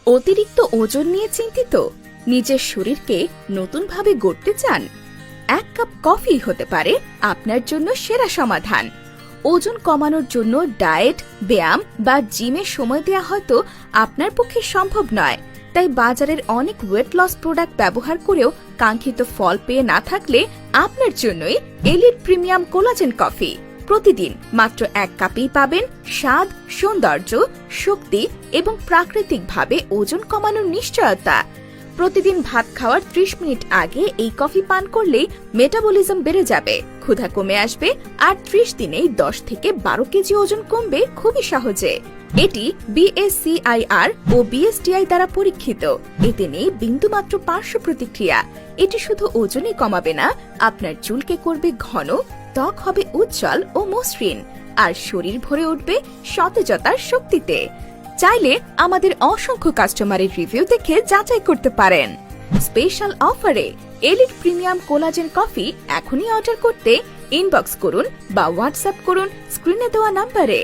অতিরিক্ত ওজন নিয়ে চিন্তিত? নিজের শরীরকে নতুনভাবে গড়তে চান? এক কাপ কফি হতে পারে আপনার জন্য সেরা সমাধান। ওজন কমানোর জন্য ডায়েট, ব্যায়াম বা জিমে সময় দেওয়া হয়তো আপনার পক্ষে সম্ভব নয়। তাই বাজারের অনেক ওয়েট লস প্রোডাক্ট ব্যবহার করেও কাঙ্ক্ষিত ফল পেয়ে না থাকলে আপনার জন্যই এলিট প্রিমিয়াম কোলাজেন কফি। প্রতিদিন মাত্র এক কাপেই পাবেন স্বাদ, সৌন্দর্য, শক্তি এবং প্রাকৃতিকভাবে ওজন কমানোর নিশ্চয়তা। প্রতিদিন ভাত খাওয়ার 30 মিনিট আগে এই কফি পান করলেই মেটাবলিজম বেড়ে যাবে, ক্ষুধা কমে আসবে আর 30 দিনেই 10 থেকে 12 কেজি ওজন কমবে খুবই সহজে। এটি BACIR ও BSTI দ্বারা পরীক্ষিত। এতে নেই বিন্দুমাত্র পার্শ্ব প্রতিক্রিয়া। এটি শুধু ওজনই কমাবে না, আপনার চুলকে করবে ঘন, ত্বক হবে উজ্জ্বল ও মসৃণ, আর শরীর ভরে উঠবে সতেজতার শক্তিতে। চাইলে আমাদের অসংখ্য কাস্টমারের রিভিউ দেখে যাচাই করতে পারেন। স্পেশাল অফারে এলিট প্রিমিয়াম কোলাজেন কফি এখনই অর্ডার করতে ইনবক্স করুন বা হোয়াটসঅ্যাপ করুন স্ক্রিনে দেওয়া নম্বরে।